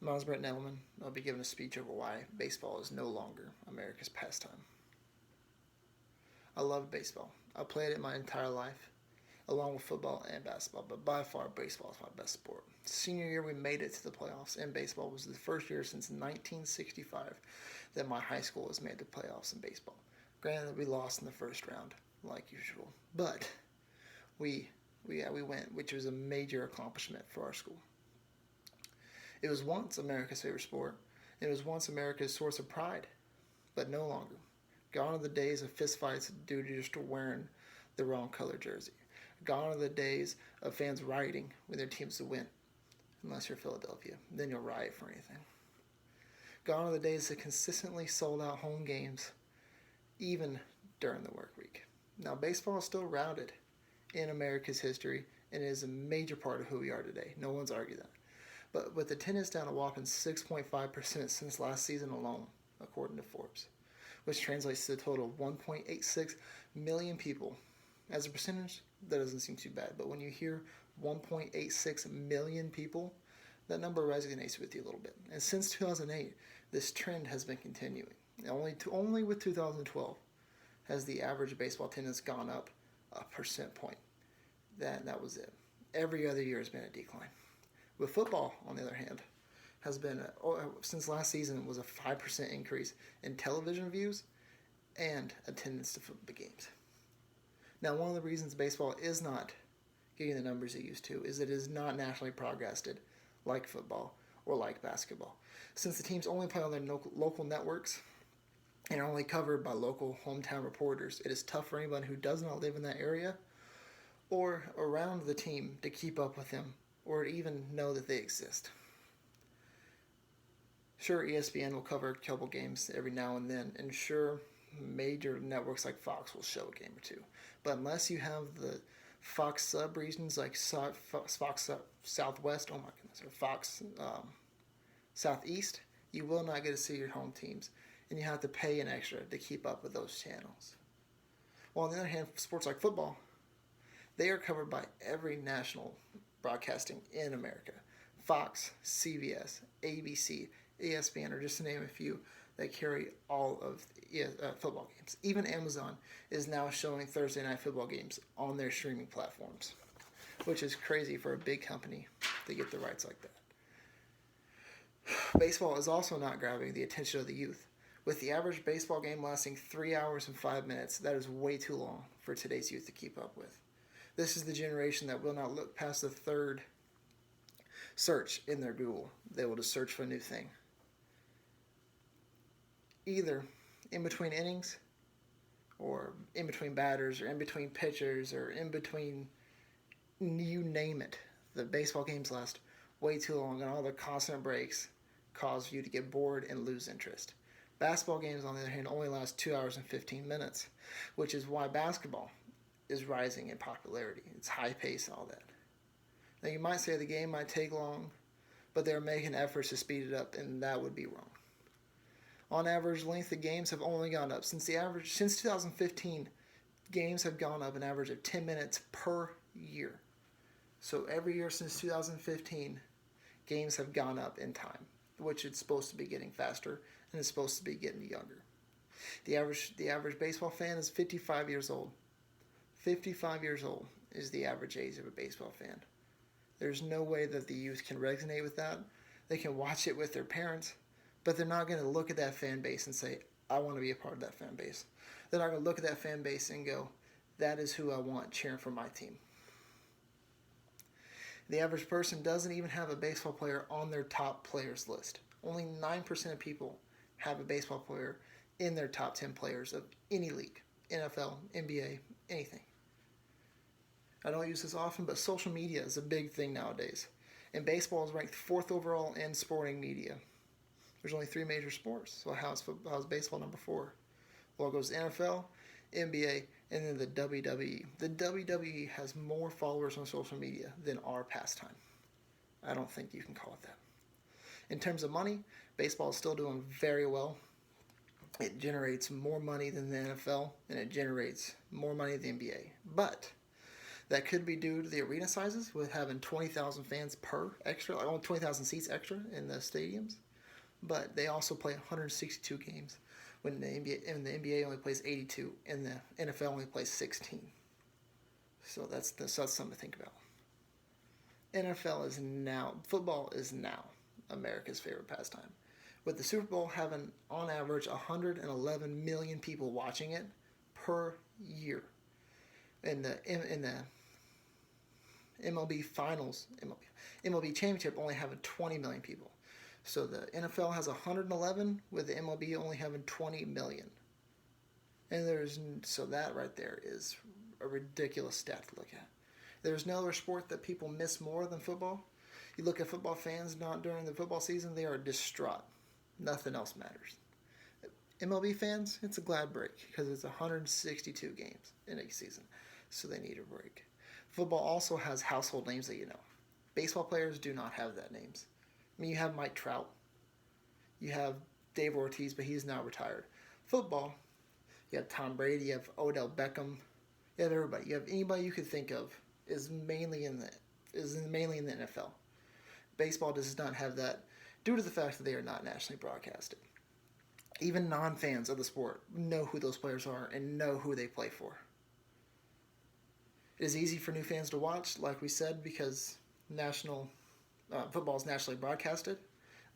My name is Brent Edelman. I'll be giving a speech over why baseball is no longer America's pastime. I love baseball. I played it my entire life, along with football and basketball, but by far baseball is my best sport. Senior year, we made it to the playoffs, and baseball was the first year since 1965 that my high school has made the playoffs in baseball. Granted, we lost in the first round, like usual, but we went, which was a major accomplishment for our school. It was once America's favorite sport. It was once America's source of pride, but no longer. Gone are the days of fistfights due to just wearing the wrong color jersey. Gone are the days of fans rioting when their teams to win, unless you're Philadelphia. Then you'll riot for anything. Gone are the days of consistently sold out home games, even during the work week. Now, baseball is still rooted in America's history and is a major part of who we are today. No one's argued that. But with attendance down a whopping 6.5% since last season alone, according to Forbes, which translates to a total of 1.86 million people. As a percentage, that doesn't seem too bad, but when you hear 1.86 million people, that number resonates with you a little bit. And since 2008, this trend has been continuing. Only with 2012 has the average baseball attendance gone up a percent point. That was it. Every other year has been a decline. With football, on the other hand, has been, since last season, was a 5% increase in television views and attendance to football games. Now, one of the reasons baseball is not getting the numbers it used to is that it is not nationally broadcasted like football or like basketball. Since the teams only play on their local networks and are only covered by local hometown reporters, it is tough for anyone who does not live in that area or around the team to keep up with them or even know that they exist. Sure, ESPN will cover a couple games every now and then, and sure, major networks like Fox will show a game or two. But unless you have the Fox sub-regions like Fox Southwest, oh my goodness, or Fox Southeast, you will not get to see your home teams, and you have to pay an extra to keep up with those channels. While on the other hand, sports like football, they are covered by every national broadcasting in America. Fox, CBS, ABC, ESPN, or just to name a few that carry all of football games. Even Amazon is now showing Thursday night football games on their streaming platforms, which is crazy for a big company to get the rights like that. Baseball is also not grabbing the attention of the youth. With the average baseball game lasting 3 hours and 5 minutes, that is way too long for today's youth to keep up with. This is the generation that will not look past the third search in their Google. They will just search for a new thing. Either in between innings, or in between batters, or in between pitchers, or in between, you name it. The baseball games last way too long, and all the constant breaks cause you to get bored and lose interest. Basketball games, on the other hand, only last 2 hours and 15 minutes, which is why basketball is rising in popularity. It's high pace and all that. Now, you might say the game might take long, but they're making efforts to speed it up, and that would be wrong. On average, length of games have only gone up. Since 2015, games have gone up an average of 10 minutes per year. So every year since 2015, games have gone up in time, which it's supposed to be getting faster, and it's supposed to be getting younger. The average baseball fan is 55 years old. 55 years old is the average age of a baseball fan. There's no way that the youth can resonate with that. They can watch it with their parents, but they're not going to look at that fan base and say, I want to be a part of that fan base. They're not going to look at that fan base and go, that is who I want cheering for my team. The average person doesn't even have a baseball player on their top players list. Only 9% of people have a baseball player in their top 10 players of any league, NFL, NBA, anything. I don't use this often, but social media is a big thing nowadays. And baseball is ranked 4th overall in sporting media. There's only 3 major sports, so how's baseball number 4? Well, it goes NFL, NBA, and then the WWE. The WWE has more followers on social media than our pastime. I don't think you can call it that. In terms of money, baseball is still doing very well. It generates more money than the NFL, and it generates more money than the NBA. But That could be due to the arena sizes, with having 20,000 fans per extra, like only 20,000 seats extra in the stadiums. But they also play 162 games when the NBA only plays 82 and the NFL only plays 16. So that's something to think about. Football is now America's favorite pastime. With the Super Bowl having on average 111 million people watching it per year. In the MLB Finals, MLB Championship only having 20 million people. So the NFL has 111 with the MLB only having 20 million. And so that right there is a ridiculous stat to look at. There's no other sport that people miss more than football. You look at football fans not during the football season, they are distraught. Nothing else matters. MLB fans, it's a glad break because it's 162 games in a season, so they need a break. Football also has household names that you know. Baseball players do not have that names. I mean, you have Mike Trout. You have Dave Ortiz, but he's now retired. Football, you have Tom Brady, you have Odell Beckham, you have everybody. You have anybody you could think of is mainly in the NFL. Baseball does not have that due to the fact that they are not nationally broadcasted. Even non-fans of the sport know who those players are and know who they play for. It is easy for new fans to watch, like we said, because football is nationally broadcasted.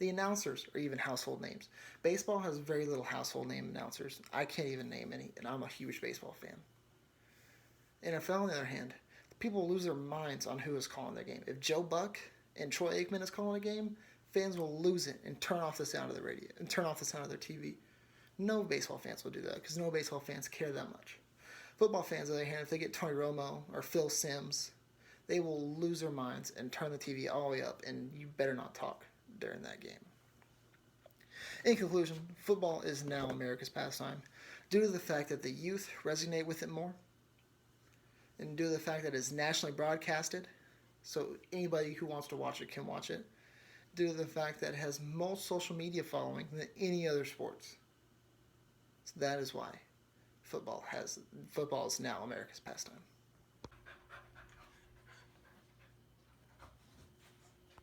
The announcers are even household names. Baseball has very little household name announcers. I can't even name any, and I'm a huge baseball fan. NFL, on the other hand, people lose their minds on who is calling their game. If Joe Buck and Troy Aikman is calling a game, fans will lose it and turn off the sound of the radio and turn off the sound of their TV. No baseball fans will do that because no baseball fans care that much. Football fans, on the other hand, if they get Tony Romo or Phil Simms, they will lose their minds and turn the TV all the way up, and you better not talk during that game. In conclusion, football is now America's pastime due to the fact that the youth resonate with it more, and due to the fact that it's nationally broadcasted, so anybody who wants to watch it can watch it, due to the fact that it has more social media following than any other sports. So that is why football is now America's pastime.